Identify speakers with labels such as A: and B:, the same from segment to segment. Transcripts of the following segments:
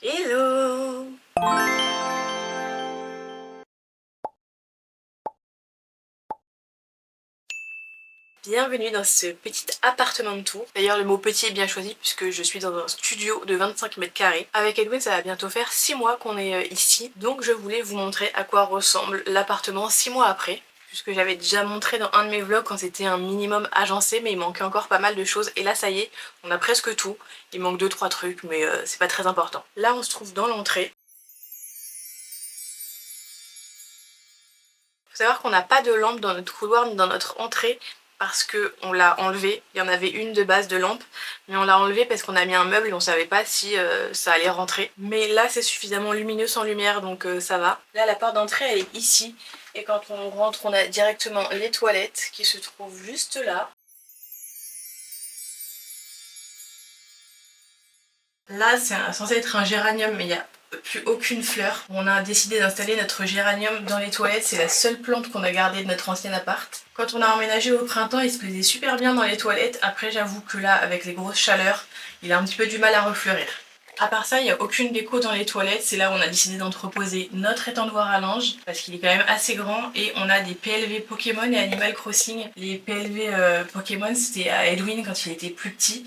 A: Hello! Bienvenue dans ce petit appartement de tour. D'ailleurs le mot petit est bien choisi puisque je suis dans un studio de 25 mètres carrés. Avec Edwin ça va bientôt faire 6 mois qu'on est ici. Donc je voulais vous montrer à quoi ressemble l'appartement 6 mois après. Puisque j'avais déjà montré dans un de mes vlogs quand c'était un minimum agencé, mais il manquait encore pas mal de choses. Et là ça y est, on a presque tout. Il manque 2-3 trucs mais c'est pas très important. Là on se trouve dans l'entrée. Faut savoir qu'on n'a pas de lampe dans notre couloir ni dans notre entrée parce qu'on l'a enlevé. Il y en avait une de base de lampe, mais on l'a enlevé parce qu'on a mis un meuble et on savait pas si ça allait rentrer. Mais là c'est suffisamment lumineux sans lumière donc ça va. Là la porte d'entrée elle est ici et quand on rentre on a directement les toilettes qui se trouvent juste là. Là c'est censé être un géranium mais il y a plus aucune fleur. On a décidé d'installer notre géranium dans les toilettes, c'est la seule plante qu'on a gardée de notre ancien appart. Quand on a emménagé au printemps, il se plaisait super bien dans les toilettes. Après j'avoue que là, avec les grosses chaleurs, il a un petit peu du mal à refleurir. À part ça, il n'y a aucune déco dans les toilettes. C'est là où on a décidé d'entreposer notre étendoir à linge parce qu'il est quand même assez grand et on a des PLV Pokémon et Animal Crossing. Les PLV Pokémon c'était à Edwin quand il était plus petit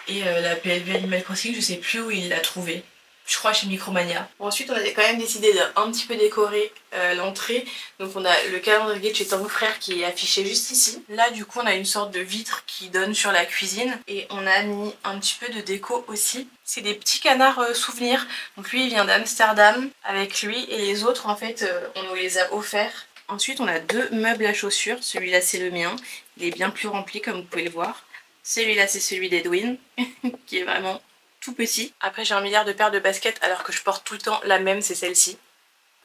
A: et la PLV Animal Crossing je sais plus où il l'a trouvé. Je crois chez Micromania. Bon, ensuite on a quand même décidé d'un petit peu décorer l'entrée. Donc on a le calendrier de chez ton frère qui est affiché juste ici. Là du coup on a une sorte de vitre qui donne sur la cuisine. Et on a mis un petit peu de déco aussi. C'est des petits canards souvenirs. Donc lui il vient d'Amsterdam avec lui et les autres en fait on nous les a offerts. Ensuite on a deux meubles à chaussures. Celui-là c'est le mien. Il est bien plus rempli comme vous pouvez le voir. Celui-là c'est celui d'Edwin qui est vraiment tout petit. Après j'ai un milliard de paires de baskets alors que je porte tout le temps la même, c'est celle-ci.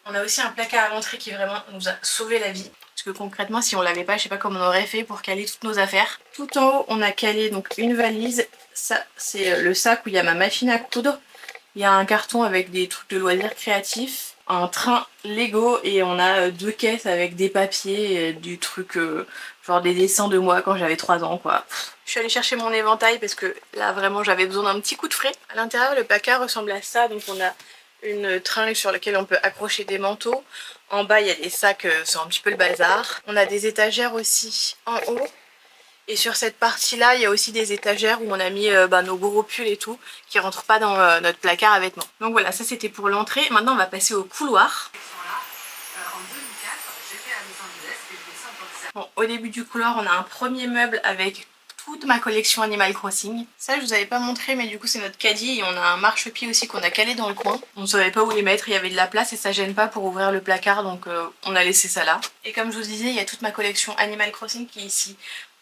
A: On a aussi un placard à l'entrée qui vraiment nous a sauvé la vie. Parce que concrètement si on l'avait pas, je sais pas comment on aurait fait pour caler toutes nos affaires. Tout en haut on a calé donc une valise. Ça c'est le sac où il y a ma machine à coudre. Il y a un carton avec des trucs de loisirs créatifs, un train Lego et on a deux caisses avec des papiers, du truc genre des dessins de moi quand j'avais 3 ans quoi. Je suis allée chercher mon éventail parce que là vraiment j'avais besoin d'un petit coup de frais. À l'intérieur le placard ressemble à ça, donc on a une tringle sur laquelle on peut accrocher des manteaux. En bas il y a des sacs, c'est un petit peu le bazar. On a des étagères aussi en haut. Et sur cette partie-là, il y a aussi des étagères où on a mis nos gros pulls et tout, qui rentrent pas dans notre placard à vêtements. Donc voilà, ça c'était pour l'entrée. Maintenant, on va passer au couloir. Bon, au début du couloir, on a un premier meuble avec toute ma collection Animal Crossing. Ça, je vous avais pas montré, mais du coup, c'est notre caddie et on a un marchepied aussi qu'on a calé dans le coin. On ne savait pas où les mettre, il y avait de la place et ça gêne pas pour ouvrir le placard, donc on a laissé ça là. Et comme je vous disais, il y a toute ma collection Animal Crossing qui est ici.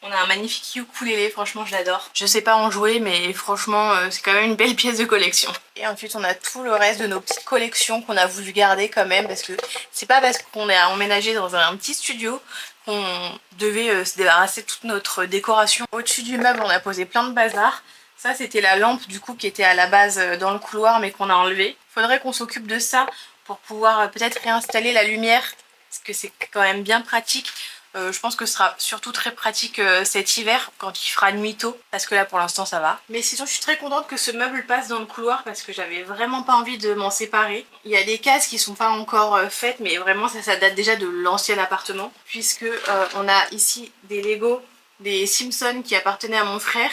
A: On a un magnifique ukulélé, franchement je l'adore. Je sais pas en jouer mais franchement c'est quand même une belle pièce de collection. Et ensuite on a tout le reste de nos petites collections qu'on a voulu garder quand même parce que c'est pas parce qu'on est emménagé dans un petit studio qu'on devait se débarrasser de toute notre décoration. Au-dessus du meuble on a posé plein de bazar. Ça c'était la lampe du coup qui était à la base dans le couloir mais qu'on a enlevé. Faudrait qu'on s'occupe de ça pour pouvoir peut-être réinstaller la lumière parce que c'est quand même bien pratique. Je pense que ce sera surtout très pratique cet hiver quand il fera nuit tôt parce que là pour l'instant ça va. Mais sinon je suis très contente que ce meuble passe dans le couloir parce que j'avais vraiment pas envie de m'en séparer. Il y a des cases qui sont pas encore faites mais vraiment ça date déjà de l'ancien appartement puisque on a ici des Lego, des Simpsons qui appartenaient à mon frère.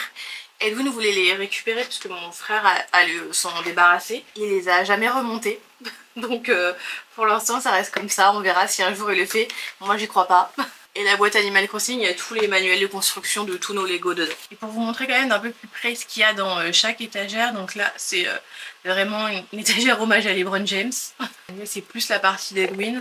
A: Edwin voulait les récupérer puisque mon frère allait s'en débarrasser. Il les a jamais remontés. Donc pour l'instant ça reste comme ça, on verra si un jour il le fait. Moi j'y crois pas. Et la boîte Animal Crossing, il y a tous les manuels de construction de tous nos Lego dedans. Et pour vous montrer quand même d'un peu plus près ce qu'il y a dans chaque étagère, donc là c'est vraiment une étagère hommage à LeBron James. C'est plus la partie d'Edwin,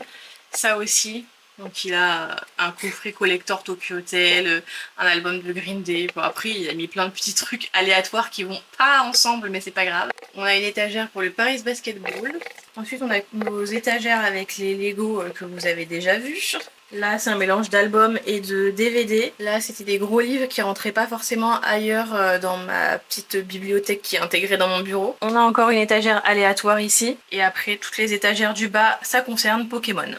A: ça aussi. Donc il a un coffret collector Tokyo Hotel, un album de Green Day. Bon après il a mis plein de petits trucs aléatoires qui vont pas ensemble mais c'est pas grave. On a une étagère pour le Paris Basketball. Ensuite on a nos étagères avec les Lego que vous avez déjà vus. Là c'est un mélange d'albums et de DVD. Là c'était des gros livres qui rentraient pas forcément ailleurs dans ma petite bibliothèque qui est intégrée dans mon bureau. On a encore une étagère aléatoire ici. Et après toutes les étagères du bas ça concerne Pokémon.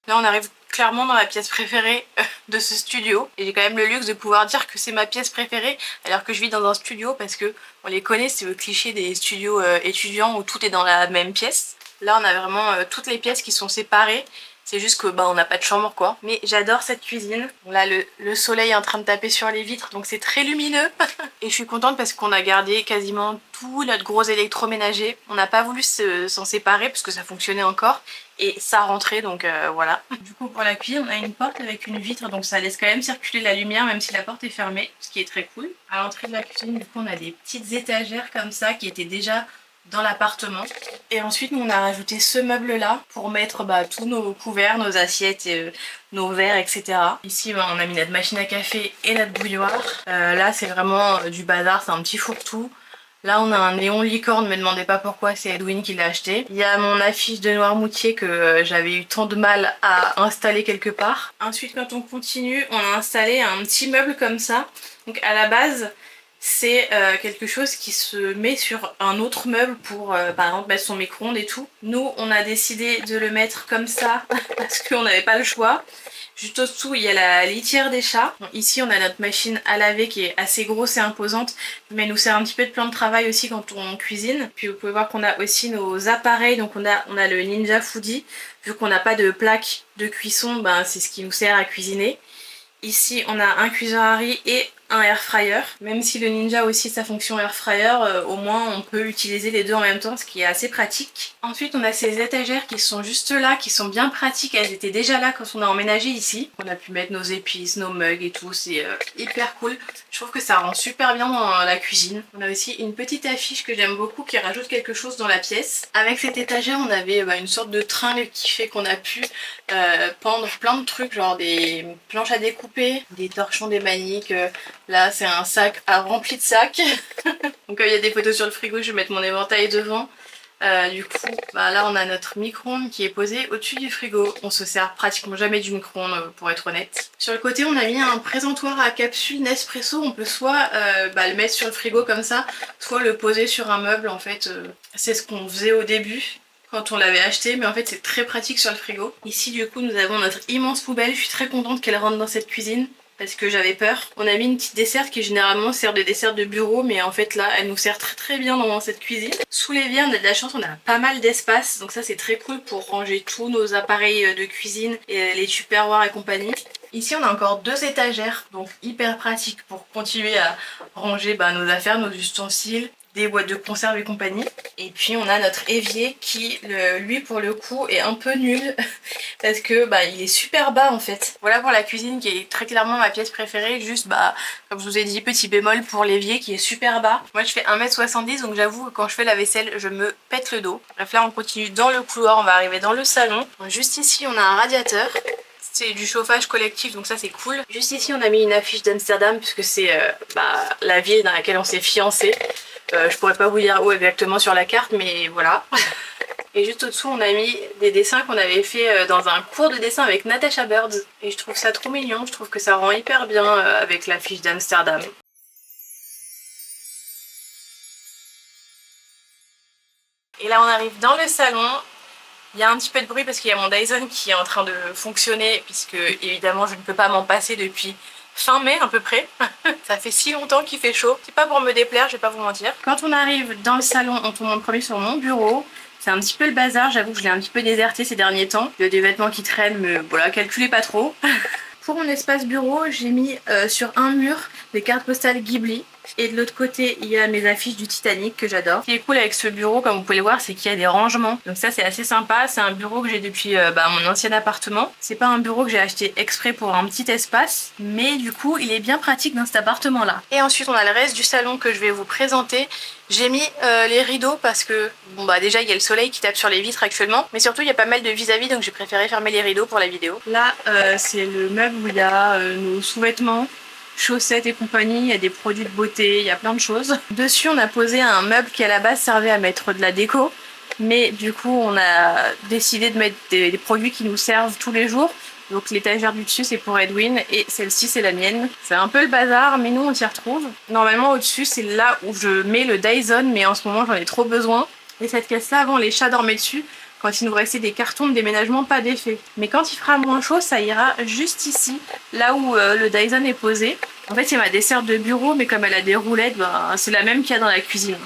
A: Là on arrive clairement dans ma pièce préférée de ce studio. Et j'ai quand même le luxe de pouvoir dire que c'est ma pièce préférée alors que je vis dans un studio parce que on les connaît, c'est le cliché des studios étudiants où tout est dans la même pièce. Là on a vraiment toutes les pièces qui sont séparées. C'est juste que bah on n'a pas de chambre quoi. Mais j'adore cette cuisine. Là le soleil est en train de taper sur les vitres donc c'est très lumineux. Et je suis contente parce qu'on a gardé quasiment tout notre gros électroménager. On n'a pas voulu s'en séparer parce que ça fonctionnait encore. Et ça rentrait donc voilà. Du coup pour la cuisine on a une porte avec une vitre donc ça laisse quand même circuler la lumière même si la porte est fermée. Ce qui est très cool. À l'entrée de la cuisine du coup on a des petites étagères comme ça qui étaient déjà dans l'appartement. Et ensuite on a rajouté ce meuble là pour mettre tous nos couverts, nos assiettes, nos verres, etc. Ici on a mis notre machine à café et notre bouilloire. Là c'est vraiment du bazar, c'est un petit fourre-tout. Là on a un néon licorne, ne me demandez pas pourquoi, c'est Edwin qui l'a acheté. Il y a mon affiche de Noirmoutier que j'avais eu tant de mal à installer quelque part. Ensuite quand on continue, on a installé un petit meuble comme ça. Donc à la base c'est quelque chose qui se met sur un autre meuble pour par exemple mettre son micro-ondes et tout. Nous on a décidé de le mettre comme ça parce qu'on n'avait pas le choix. Juste au-dessous il y a la litière des chats. Donc, ici on a notre machine à laver qui est assez grosse et imposante mais elle nous sert un petit peu de plan de travail aussi quand on cuisine. Puis vous pouvez voir qu'on a aussi nos appareils, donc on a le Ninja Foodi. Vu qu'on n'a pas de plaque de cuisson, c'est ce qui nous sert à cuisiner. Ici on a un cuiseur à riz et un air fryer. Même si le Ninja a aussi sa fonction air fryer, au moins on peut utiliser les deux en même temps, ce qui est assez pratique. Ensuite on a ces étagères qui sont juste là, qui sont bien pratiques. Elles étaient déjà là quand on a emménagé ici. On a pu mettre nos épices, nos mugs et tout, c'est hyper cool. Je trouve que ça rend super bien dans la cuisine. On a aussi une petite affiche que j'aime beaucoup qui rajoute quelque chose dans la pièce. Avec cette étagère on avait une sorte de tringle qui fait qu'on a pu pendre plein de trucs, genre des planches à découper, des torchons, des maniques. Là c'est un sac rempli de sacs. Donc il y a des photos sur le frigo, je vais mettre mon éventail devant. Du coup là on a notre micro-ondes qui est posé au-dessus du frigo. On se sert pratiquement jamais du micro-ondes pour être honnête. Sur le côté on a mis un présentoir à capsule Nespresso. On peut soit le mettre sur le frigo comme ça, soit le poser sur un meuble en fait. C'est ce qu'on faisait au début quand on l'avait acheté, mais en fait c'est très pratique sur le frigo. Ici du coup nous avons notre immense poubelle. Je suis très contente qu'elle rentre dans cette cuisine parce que j'avais peur. On a mis une petite desserte qui généralement sert de dessert de bureau, mais en fait là elle nous sert très bien dans cette cuisine. Sous l'évier on a de la chance, on a pas mal d'espace, donc ça c'est très cool pour ranger tous nos appareils de cuisine et les tupperwares et compagnie. Ici on a encore deux étagères, donc hyper pratique pour continuer à ranger nos affaires, nos ustensiles, des boîtes de conserve et compagnie. Et puis on a notre évier qui lui pour le coup est un peu nul parce que il est super bas en fait. Voilà pour la cuisine qui est très clairement ma pièce préférée. Juste comme je vous ai dit, petit bémol pour l'évier qui est super bas. Moi je fais 1m70 donc j'avoue que quand je fais la vaisselle je me pète le dos. Bref là on continue dans le couloir, on va arriver dans le salon. Donc, juste ici on a un radiateur. C'est du chauffage collectif donc ça c'est cool. Juste ici on a mis une affiche d'Amsterdam puisque c'est la ville dans laquelle on s'est fiancés. Je pourrais pas vous dire où exactement sur la carte mais voilà. Et juste au-dessous on a mis des dessins qu'on avait fait dans un cours de dessin avec Natasha Birds. Et je trouve ça trop mignon, je trouve que ça rend hyper bien avec l'affiche d'Amsterdam. Et là on arrive dans le salon. Il y a un petit peu de bruit parce qu'il y a mon Dyson qui est en train de fonctionner puisque évidemment je ne peux pas m'en passer depuis fin mai à peu près. Ça fait si longtemps qu'il fait chaud. C'est pas pour me déplaire, je vais pas vous mentir. Quand on arrive dans le salon, on tombe en premier sur mon bureau. C'est un petit peu le bazar, j'avoue que je l'ai un petit peu déserté ces derniers temps. Il y a des vêtements qui traînent mais voilà, calculez pas trop. Pour mon espace bureau, j'ai mis sur un mur des cartes postales Ghibli. Et de l'autre côté, il y a mes affiches du Titanic que j'adore. Ce qui est cool avec ce bureau, comme vous pouvez le voir, c'est qu'il y a des rangements. Donc ça, c'est assez sympa. C'est un bureau que j'ai depuis mon ancien appartement. C'est pas un bureau que j'ai acheté exprès pour un petit espace. Mais du coup, il est bien pratique dans cet appartement-là. Et ensuite, on a le reste du salon que je vais vous présenter. J'ai mis les rideaux parce que, déjà, il y a le soleil qui tape sur les vitres actuellement. Mais surtout, il y a pas mal de vis-à-vis, donc j'ai préféré fermer les rideaux pour la vidéo. Là, c'est le meuble où il y a nos sous-vêtements, chaussettes et compagnie, il y a des produits de beauté, il y a plein de choses. Dessus on a posé un meuble qui à la base servait à mettre de la déco, mais du coup on a décidé de mettre des produits qui nous servent tous les jours. Donc l'étagère du dessus c'est pour Edwin et celle-ci c'est la mienne. C'est un peu le bazar mais nous on s'y retrouve. Normalement au-dessus c'est là où je mets le Dyson mais en ce moment j'en ai trop besoin. Et cette caisse là avant les chats dormaient dessus. quand il nous restait des cartons de déménagement pas défaits. Mais quand il fera moins chaud, ça ira juste ici, là où le Dyson est posé. En fait, c'est ma desserte de bureau, mais comme elle a des roulettes, ben, c'est la même qu'il y a dans la cuisine.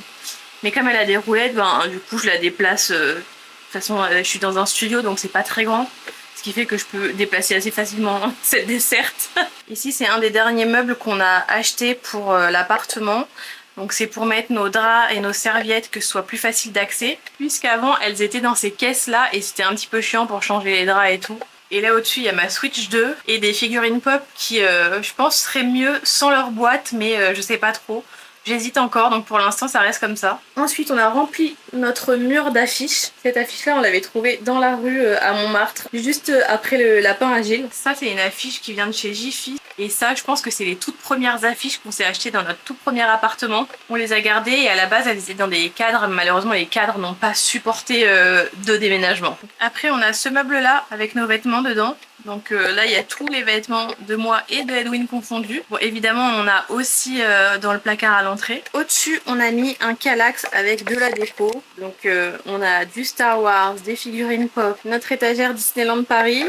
A: Mais comme elle a des roulettes, ben, du coup, je la déplace. De toute façon, je suis dans un studio, donc c'est pas très grand. Ce qui fait que je peux déplacer assez facilement cette desserte. Ici, c'est un des derniers meubles qu'on a acheté pour l'appartement. Donc c'est pour mettre nos draps et nos serviettes, que ce soit plus facile d'accès. Puisqu'avant, elles étaient dans ces caisses-là et c'était un petit peu chiant pour changer les draps et tout. Et là au-dessus, il y a ma Switch 2 et des figurines pop qui, je pense, seraient mieux sans leur boîte, mais je sais pas trop. J'hésite encore, donc pour l'instant ça reste comme ça. Ensuite on a rempli notre mur d'affiches. Cette affiche là on l'avait trouvée dans la rue à Montmartre, juste après le lapin agile. Ça c'est une affiche qui vient de chez Jiffy. Et ça je pense que c'est les toutes premières affiches qu'on s'est achetées dans notre tout premier appartement. On les a gardées et à la base elles étaient dans des cadres. Malheureusement les cadres n'ont pas supporté de déménagement. Après on a ce meuble là avec nos vêtements dedans. Donc là il y a tous les vêtements de moi et de Edwin confondus. Bon évidemment on a aussi dans le placard à l'entrée. Au-dessus on a mis un Kallax avec de la déco. Donc on a du Star Wars, des figurines pop, notre étagère Disneyland Paris.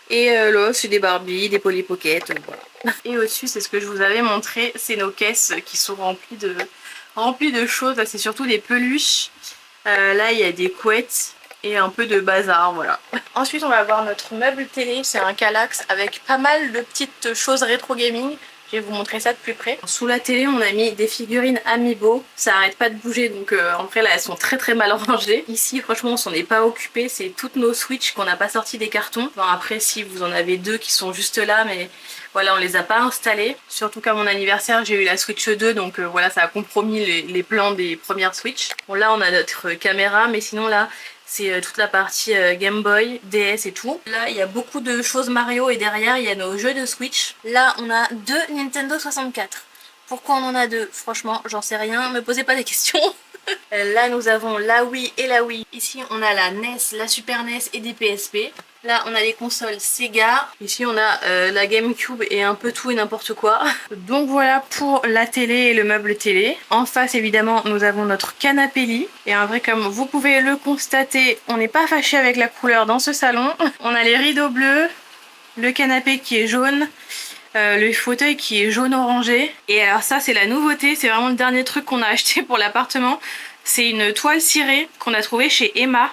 A: Et là c'est des Barbie, des Polly Pocket, voilà. Et au-dessus c'est ce que je vous avais montré, c'est nos caisses qui sont remplies de choses. Là c'est surtout des peluches. Là il y a des couettes. Et un peu de bazar, voilà. Ensuite on va voir notre meuble télé, c'est un Kallax avec pas mal de petites choses rétro gaming. Je vais vous montrer ça de plus près. Sous la télé on a mis des figurines Amiibo, ça arrête pas de bouger donc en vrai là elles sont très mal rangées. Ici franchement on s'en est pas occupé, c'est toutes nos Switch qu'on n'a pas sorti des cartons. Enfin, après si vous en avez deux qui sont juste là mais voilà on les a pas installés. Surtout qu'à mon anniversaire j'ai eu la Switch 2 donc voilà ça a compromis les plans des premières Switch. Bon là on a notre caméra mais sinon là c'est toute la partie Game Boy, DS et tout. Là, il y a beaucoup de choses Mario et derrière, il y a nos jeux de Switch. Là, on a deux Nintendo 64. Pourquoi on en a deux? Franchement, j'en sais rien. Me posez pas des questions. Là, nous avons la Wii et la Wii. Ici, on a la NES, la Super NES et des PSP. Là, on a les consoles Sega. Ici, on a la GameCube et un peu tout et n'importe quoi. Donc voilà pour la télé et le meuble télé. En face, évidemment, nous avons notre canapé lit. Et en vrai, comme vous pouvez le constater, on n'est pas fâché avec la couleur dans ce salon. On a les rideaux bleus, le canapé qui est jaune, le fauteuil qui est jaune orangé. Et alors ça, c'est la nouveauté. C'est vraiment le dernier truc qu'on a acheté pour l'appartement. C'est une toile cirée qu'on a trouvée chez Emma.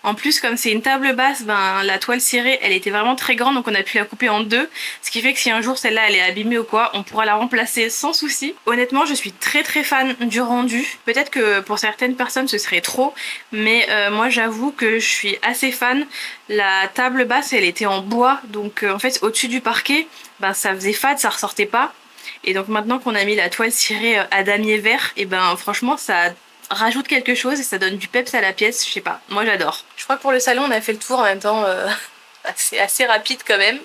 A: En plus comme c'est une table basse, ben, la toile cirée elle était vraiment très grande donc on a pu la couper en deux. Ce qui fait que si un jour celle-là elle est abîmée ou quoi, on pourra la remplacer sans souci. Honnêtement je suis très fan du rendu. Peut-être que pour certaines personnes ce serait trop, mais moi j'avoue que je suis assez fan. La table basse elle était en bois donc en fait au-dessus du parquet, ben, ça faisait fade, ça ressortait pas. Et donc maintenant qu'on a mis la toile cirée à damier vert, et ben franchement ça rajoute quelque chose et ça donne du peps à la pièce, je sais pas, moi j'adore. Je crois que pour le salon on a fait le tour en même temps, c'est assez rapide quand même.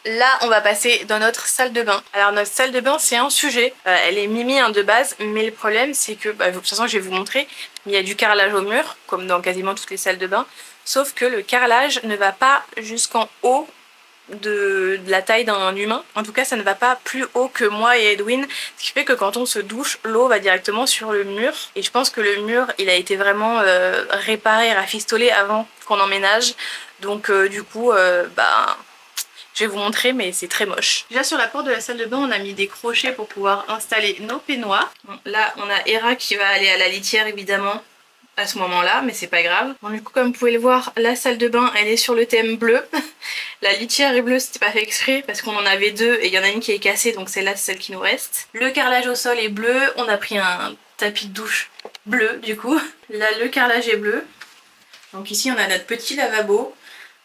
A: Là on va passer dans notre salle de bain. Alors notre salle de bain c'est un sujet, elle est mimi hein, de base, mais le problème c'est que, de toute façon je vais vous montrer, il y a du carrelage au mur, comme dans quasiment toutes les salles de bain, sauf que le carrelage ne va pas jusqu'en haut de la taille d'un humain. En tout cas ça ne va pas plus haut que moi et Edwin, ce qui fait que quand on se douche l'eau va directement sur le mur et je pense que le mur il a été vraiment réparé, rafistolé avant qu'on emménage donc du coup je vais vous montrer mais c'est très moche. Déjà sur la porte de la salle de bain on a mis des crochets pour pouvoir installer nos peignoirs. Bon, là on a Hera qui va aller à la litière évidemment à ce moment là mais c'est pas grave. Bon, du coup comme vous pouvez le voir la salle de bain elle est sur le thème bleu. La litière est bleue, c'était pas fait exprès parce qu'on en avait deux et il y en a une qui est cassée donc celle-là c'est celle qui nous reste. Le carrelage au sol est bleu, on a pris un tapis de douche bleu du coup. Là le carrelage est bleu. Donc ici on a notre petit lavabo,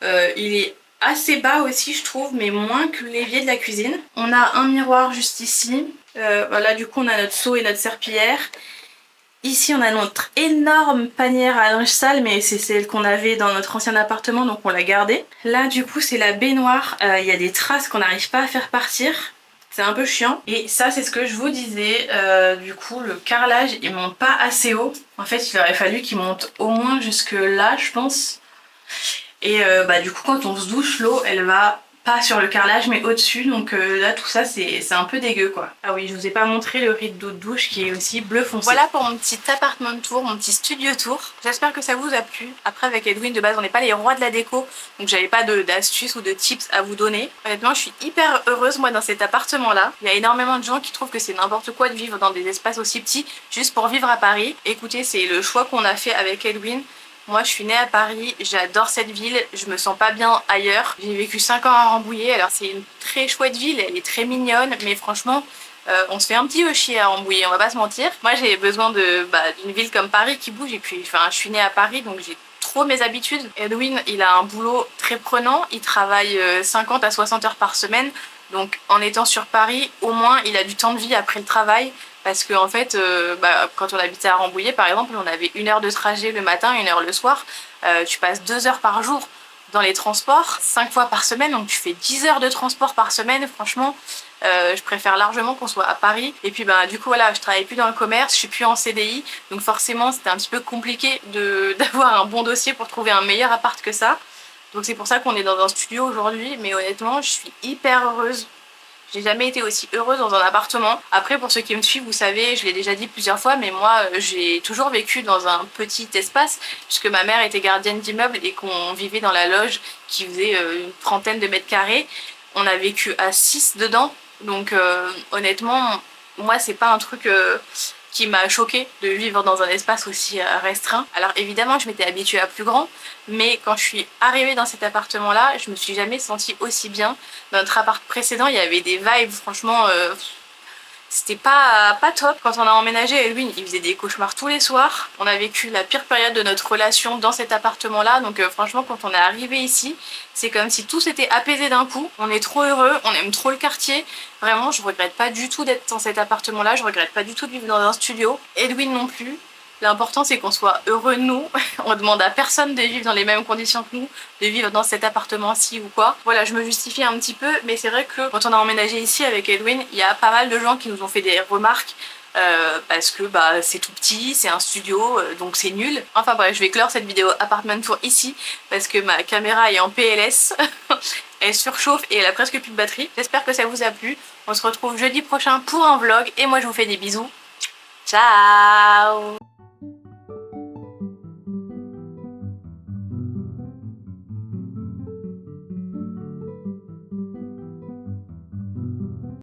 A: il est assez bas aussi je trouve mais moins que l'évier de la cuisine. On a un miroir juste ici, voilà du coup on a notre seau et notre serpillière. Ici on a notre énorme panière à linge sale mais c'est celle qu'on avait dans notre ancien appartement donc on l'a gardée. Là du coup c'est la baignoire, il y a des traces qu'on n'arrive pas à faire partir. C'est un peu chiant. Et ça c'est ce que je vous disais, du coup le carrelage il monte pas assez haut. En fait il aurait fallu qu'il monte au moins jusque là je pense. Et du coup quand on se douche l'eau elle va pas sur le carrelage mais au-dessus, donc là tout ça c'est un peu dégueu quoi. Ah oui, je vous ai pas montré le rideau de douche qui est aussi bleu foncé. Voilà pour mon petit appartement tour, mon petit studio tour. J'espère que ça vous a plu. Après avec Edwin de base on n'est pas les rois de la déco, donc j'avais pas d'astuces ou de tips à vous donner. Honnêtement je suis hyper heureuse moi dans cet appartement là. Il y a énormément de gens qui trouvent que c'est n'importe quoi de vivre dans des espaces aussi petits juste pour vivre à Paris. Écoutez, c'est le choix qu'on a fait avec Edwin. Moi je suis née à Paris, j'adore cette ville, je me sens pas bien ailleurs. J'ai vécu 5 ans à Rambouillet, alors c'est une très chouette ville, elle est très mignonne, mais franchement on se fait un petit peu chier à Rambouillet, on va pas se mentir. Moi j'ai besoin d'une ville comme Paris qui bouge, et puis enfin je suis née à Paris donc j'ai trop mes habitudes. Edwin il a un boulot très prenant, il travaille 50 à 60 heures par semaine, donc en étant sur Paris au moins il a du temps de vie après le travail. Parce que en fait, quand on habitait à Rambouillet par exemple, on avait 1 heure de trajet le matin, 1 heure le soir. Tu passes 2 heures par jour dans les transports, 5 fois par semaine, donc tu fais 10 heures de transport par semaine. Franchement, je préfère largement qu'on soit à Paris. Et puis du coup voilà, je travaille plus dans le commerce, je suis plus en CDI, donc forcément c'était un petit peu compliqué d'avoir un bon dossier pour trouver un meilleur appart que ça. Donc c'est pour ça qu'on est dans un studio aujourd'hui, mais honnêtement je suis hyper heureuse. J'ai jamais été aussi heureuse dans un appartement. Après pour ceux qui me suivent, vous savez, je l'ai déjà dit plusieurs fois, mais moi j'ai toujours vécu dans un petit espace puisque ma mère était gardienne d'immeuble et qu'on vivait dans la loge qui faisait une trentaine de mètres carrés. On a vécu à 6 dedans, donc honnêtement moi c'est pas un truc qui m'a choquée de vivre dans un espace aussi restreint. Alors évidemment je m'étais habituée à plus grand, mais quand je suis arrivée dans cet appartement là, je me suis jamais sentie aussi bien. Dans notre appart précédent il y avait des vibes franchement c'était pas top. Quand on a emménagé, Edwin il faisait des cauchemars tous les soirs. On a vécu la pire période de notre relation dans cet appartement là, donc franchement quand on est arrivé ici, c'est comme si tout s'était apaisé d'un coup. On est trop heureux, on aime trop le quartier. Vraiment je regrette pas du tout d'être dans cet appartement là, je regrette pas du tout de vivre dans un studio. Edwin non plus. L'important c'est qu'on soit heureux nous, on demande à personne de vivre dans les mêmes conditions que nous, de vivre dans cet appartement-ci ou quoi. Voilà, je me justifie un petit peu, mais c'est vrai que quand on a emménagé ici avec Edwin, il y a pas mal de gens qui nous ont fait des remarques parce que c'est tout petit, c'est un studio, donc c'est nul. Enfin bref, je vais clore cette vidéo apartment tour ici parce que ma caméra est en PLS, elle surchauffe et elle a presque plus de batterie. J'espère que ça vous a plu, on se retrouve jeudi prochain pour un vlog et moi je vous fais des bisous. Ciao!